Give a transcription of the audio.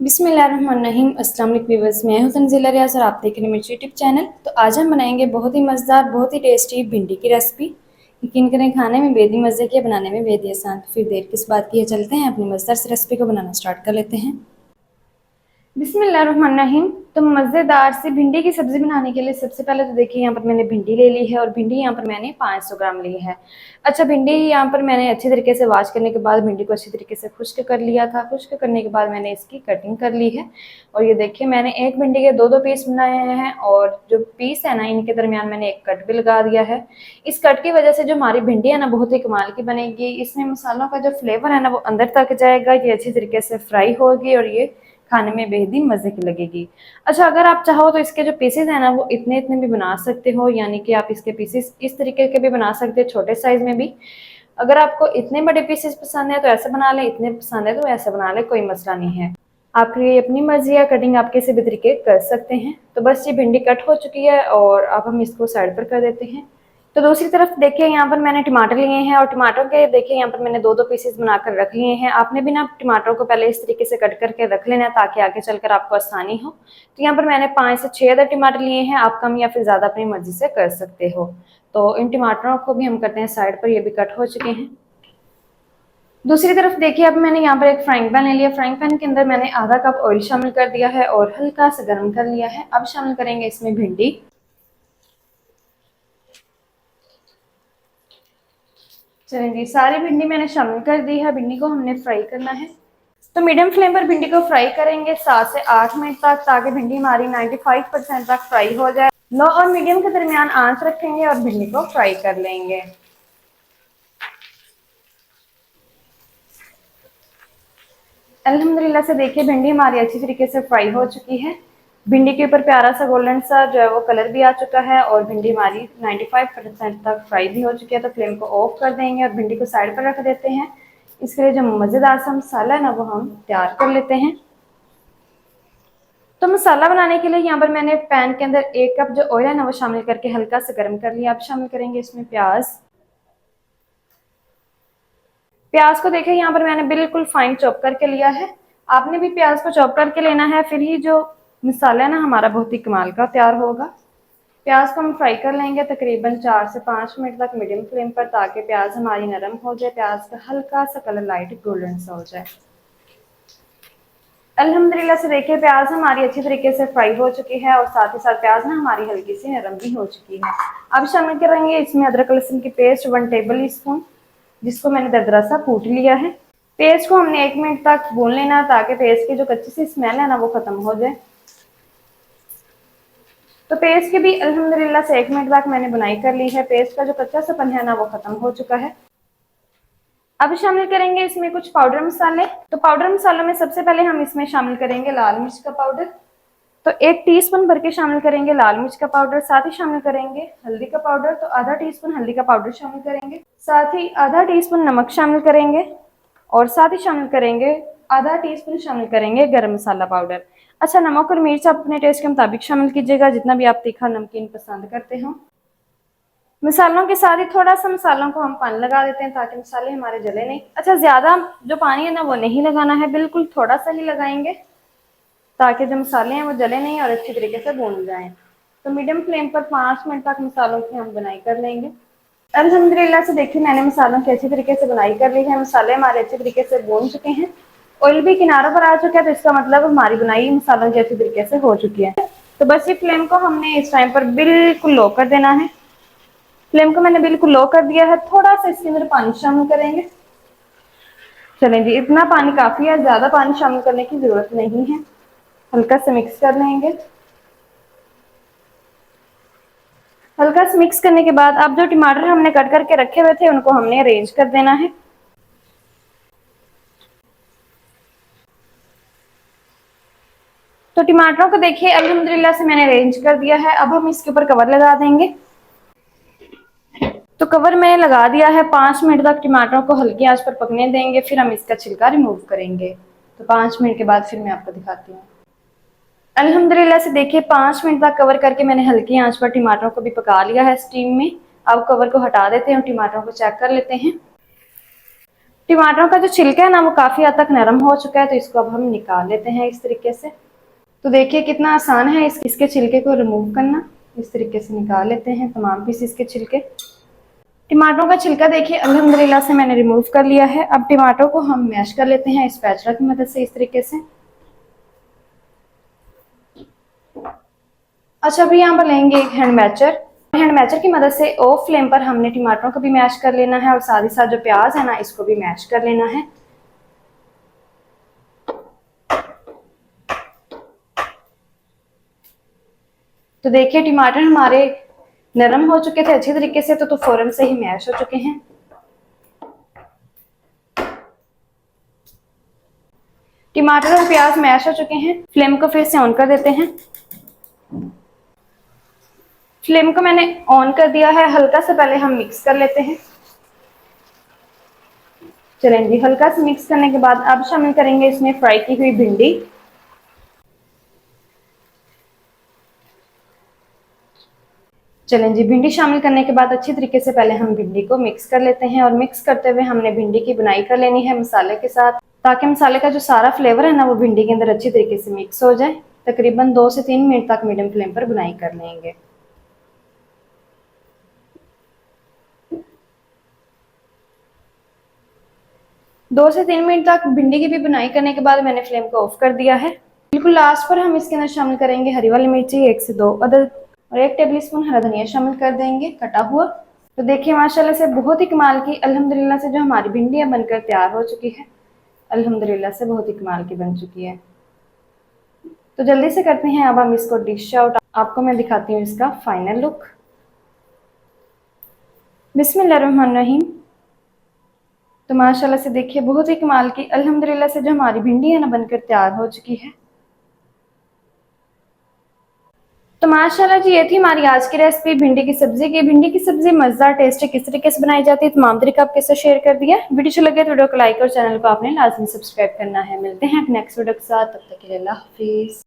बिस्मिल्लाहिर्रहमानिर्रहीम। अस्सलाम वालेकुम व्यूअर्स, मैं हूं तंजीला रियाज और आप देख रहे हैं मेरे यूट्यूब चैनल। तो आज हम बनाएंगे बहुत ही मज़ेदार, बहुत ही टेस्टी भिंडी की रेसिपी। यकीन करें खाने में बेहद ही मज़े की, बनाने में बेहद ही आसान। तो फिर देर किस बात की है, चलते हैं अपनी मज़ेदार सी रेसिपी को बनाना स्टार्ट कर लेते हैं। बिस्मिल्लाहिर्रहमानिर्रहीम। तो मज़ेदार सी भिंडी की सब्ज़ी बनाने के लिए सबसे पहले तो देखिए यहाँ पर मैंने भिंडी ले ली है और भिंडी यहाँ पर मैंने 500 ग्राम ली है। अच्छा, भिंडी यहाँ पर मैंने अच्छी तरीके से वॉश करने के बाद भिंडी को अच्छी तरीके से खुश्क कर लिया था। खुश्क करने के बाद मैंने इसकी कटिंग कर ली है और ये देखिए मैंने एक भिंडी के दो पीस बनाए हैं और जो पीस है ना, इनके दरमियान मैंने एक कट भी लगा दिया है। इस कट की वजह से जो हमारी भिंडी है ना, बहुत ही कमाल की बनेगी। इसमें मसालों का जो फ्लेवर है ना, वो अंदर तक जाएगा। ये अच्छी तरीके से फ्राई होगी और ये खाने में बेहद ही मजे की लगेगी। अच्छा, अगर आप चाहो तो इसके जो पीसेस है ना, वो इतने इतने भी बना सकते हो, यानी कि आप इसके पीसेस इस तरीके के भी बना सकते हो, छोटे साइज में भी। अगर आपको इतने बड़े पीसेस पसंद है तो ऐसे बना ले, इतने पसंद है तो ऐसे बना ले, कोई मसला नहीं है। आपकी अपनी मर्जी है, कटिंग आप किसी भी तरीके कर सकते हैं। तो बस ये भिंडी कट हो चुकी है और अब हम इसको साइड पर कर देते हैं। तो दूसरी तरफ देखिए यहाँ पर मैंने टमाटर लिए हैं और टमाटर के देखिए यहाँ पर मैंने दो पीसेस बनाकर रख लिए हैं। आपने भी ना टमाटरों को पहले इस तरीके से कट करके रख लेना है ताकि आगे चलकर आपको आसानी हो। तो यहाँ पर मैंने 5 से 6 अदर टमाटर लिए हैं। आप कम या फिर ज़्यादा अपनी मर्जी से कर सकते हो। तो इन टमाटरों को भी हम करते हैं साइड पर, ये भी कट हो चुके हैं। दूसरी तरफ देखिए अब मैंने यहाँ पर एक फ्राइंग पैन ले लिया। फ्राइंग पैन के अंदर मैंने आधा कप ऑयल शामिल कर दिया है और हल्का सा गर्म कर लिया है। अब शामिल करेंगे इसमें भिंडी। चलिए जी, सारी भिंडी मैंने शामिल कर दी है। भिंडी को हमने फ्राई करना है। तो मीडियम फ्लेम पर भिंडी को फ्राई करेंगे 7 से 8 मिनट तक, ताकि भिंडी हमारी 95% तक फ्राई हो जाए। लो और मीडियम के दरमियान आंच रखेंगे और भिंडी को फ्राई कर लेंगे। अल्हम्दुलिल्लाह से देखिए भिंडी हमारी अच्छी तरीके से फ्राई हो चुकी है। भिंडी के ऊपर प्यारा सा गोल्डन सा जो है वो कलर भी आ चुका है और भिंडी हमारी 95% तक फ्राई भी हो चुकी है। तो फ्लेम को ऑफ कर देंगे और भिंडी को साइड पर रख देते हैं। इसके लिए जो मज़ेदार सा मसाला है ना, वो हम तैयार कर लेते हैं। तो मसाला बनाने के लिए यहाँ पर मैंने पैन के अंदर 1 कप जो ऑयल है ना, वो शामिल करके हल्का से गर्म कर लिया। अब शामिल करेंगे इसमें प्याज। प्याज को देखिए यहाँ पर मैंने बिल्कुल फाइन चॉप करके लिया है। आपने भी प्याज को चॉप करके लेना है, फिर ही जो मसाला है ना हमारा बहुत ही कमाल का तैयार होगा। प्याज को हम फ्राई कर लेंगे तकरीबन 4 से 5 मिनट तक मीडियम फ्लेम पर, ताकि प्याज हमारी नरम हो जाए, प्याज का हल्का सा कलर लाइट गोल्डन सा हो जाए। अल्हम्दुलिल्लाह से देखिए प्याज हमारी अच्छी तरीके से फ्राई हो चुकी है और साथ ही साथ प्याज ना हमारी हल्की सी नरम भी हो चुकी है। अब शामिल करेंगे इसमें अदरक लहसुन की पेस्ट 1 टेबल स्पून, जिसको मैंने दरदरा सा कूट लिया है। पेस्ट को हमने 1 मिनट तक भून लेना, ताकि पेस्ट की जो कच्ची सी स्मेल है ना, वो खत्म हो जाए। तो पेस्ट की भी अल्हम्दुलिल्लाह से 1 मिनट तक मैंने बुनाई कर ली है। पेस्ट का जो कच्चा सापन है ना, वो खत्म हो चुका है। अब शामिल करेंगे इसमें कुछ पाउडर मसाले। तो पाउडर मसालों में सबसे पहले हम इसमें शामिल करेंगे लाल मिर्च का पाउडर। तो 1 टीस्पून भर के शामिल करेंगे लाल मिर्च का पाउडर। साथ ही शामिल करेंगे हल्दी का पाउडर, तो आधा टीस्पून हल्दी का पाउडर शामिल करेंगे। साथ ही आधा टीस्पून नमक शामिल करेंगे और साथ ही शामिल करेंगे आधा टीस्पून शामिल करेंगे गरम मसाला पाउडर। अच्छा, नमक और मिर्च आप अपने टेस्ट के मुताबिक शामिल कीजिएगा, जितना भी आप तीखा नमकीन पसंद करते हो। मसालों के साथ ही थोड़ा सा मसालों को हम पानी लगा देते हैं, ताकि मसाले हमारे जले नहीं। अच्छा, ज्यादा जो पानी है ना, वो नहीं लगाना है, बिल्कुल थोड़ा सा ही लगाएंगे, ताकि जो मसाले हैं वो जले नहीं और अच्छी तरीके से भून जाएं। तो मीडियम फ्लेम पर 5 मिनट तक मसालों की हम बनाई कर लेंगे। अल्हम्दुलिल्लाह से देखिए मैंने मसालों की अच्छी तरीके से बनाई कर ली है। मसाले हमारे अच्छी तरीके से भून चुके हैं, ऑयल भी किनारों पर आ चुका है, तो इसका मतलब हमारी बनाई मसालों की अच्छी तरीके से हो चुकी है। तो बस ये फ्लेम को हमने इस टाइम पर बिल्कुल लो कर देना है। फ्लेम को मैंने बिल्कुल लो कर दिया है। थोड़ा सा इसके अंदर पानी शामिल करेंगे। चलें जी, इतना पानी काफी है, ज्यादा पानी शामिल करने की जरूरत नहीं है। हल्का से मिक्स कर लेंगे। हल्का से मिक्स करने के बाद अब जो टमाटर हमने कट करके रखे हुए थे, उनको हमने अरेंज कर देना है। तो टमाटरों को देखिए अल्हम्दुलिल्लाह से मैंने अरेंज कर दिया है। अब हम इसके ऊपर कवर लगा देंगे। तो कवर मैंने लगा दिया है। 5 मिनट तक टमाटरों को हल्की आंच पर पकने देंगे, फिर हम इसका छिलका रिमूव करेंगे। तो 5 मिनट के बाद फिर मैं आपको दिखाती हूँ। अल्हम्दुलिल्लाह से देखिए 5 मिनट तक कवर करके मैंने हल्की आंच पर टमाटरों को भी पका लिया है स्टीम में। अब कवर को हटा देते हैं और टमाटरों को चेक कर लेते हैं। टमाटरों का जो छिलका है ना वो काफ़ी हद तक नरम हो चुका है, तो इसको अब हम निकाल लेते हैं इस तरीके से। तो देखिए कितना आसान है इसके छिलके को रिमूव करना। इस तरीके से निकाल लेते हैं तमाम पीस इसके छिलके। टमाटरों का छिलका देखिए अल्हम्दुलिल्लाह से मैंने रिमूव कर लिया है। अब टमाटरों को हम मैश कर लेते हैं स्पैचुला की मदद से इस तरीके से। अच्छा, अभी यहाँ पर लेंगे एक हैंड मैचर। हैंड मैचर की मदद से ऑफ फ्लेम पर हमने टमाटरों को भी मैश कर लेना है और साथ ही साथ जो प्याज है ना इसको भी मैश कर लेना है। तो देखिए टमाटर हमारे नरम हो चुके थे अच्छी तरीके से, तो फौरन से ही मैश हो चुके हैं। टमाटर और प्याज मैश हो चुके हैं। फ्लेम को फिर से ऑन कर देते हैं। फ्लेम को मैंने ऑन कर दिया है। हल्का से पहले हम मिक्स कर लेते हैं। चलें जी, हल्का से मिक्स करने के बाद अब शामिल करेंगे इसमें फ्राई की हुई भिंडी। चलें जी, भिंडी शामिल करने के बाद अच्छी तरीके से पहले हम भिंडी को मिक्स कर लेते हैं और मिक्स करते हुए हमने भिंडी की बुनाई कर लेनी है मसाले के साथ, ताकि मसाले का जो सारा फ्लेवर है ना वो भिंडी के अंदर अच्छी तरीके से मिक्स हो जाए। तकरीबन 2 से 3 मिनट तक मीडियम फ्लेम पर बुनाई कर लेंगे। दो से 3 मिनट तक भिंडी की भी बुनाई करने के बाद मैंने फ्लेम को ऑफ कर दिया है। बिल्कुल लास्ट पर हम इसके अंदर शामिल करेंगे हरी वाली मिर्ची 1 से 2 अदद और 1 टेबलस्पून हरा धनिया शामिल कर देंगे कटा हुआ। तो देखिए माशाल्लाह से बहुत ही कमाल की अल्हम्दुलिल्लाह से जो हमारी भिंडियाँ बनकर तैयार हो चुकी है। अल्हम्दुलिल्लाह से बहुत ही कमाल की बन चुकी है। तो जल्दी से करते हैं अब हम इसको डिश आउट। आपको मैं दिखाती हूँ इसका फाइनल लुक। बिस्मिल्लाहिर्रहमानिर्रहीम। तो माशाल्लाह से देखिए बहुत ही कमाल की अल्हम्दुलिल्लाह से जो हमारी भिंडी है ना बनकर तैयार हो चुकी है। तो माशाल्लाह जी ये थी हमारी आज की रेसिपी भिंडी की सब्जी की। भिंडी की सब्जी मजेदार टेस्टी किस तरीके से बनाई जाती है तमाम तरीका आपके साथ शेयर कर दिया। वीडियो अच्छा लगे तो वीडियो को लाइक और चैनल को आपने लाजमी सब्सक्राइब करना है। मिलते हैं नेक्स्ट वीडियो के साथ, तब तक के लिए अल्लाह हाफिज।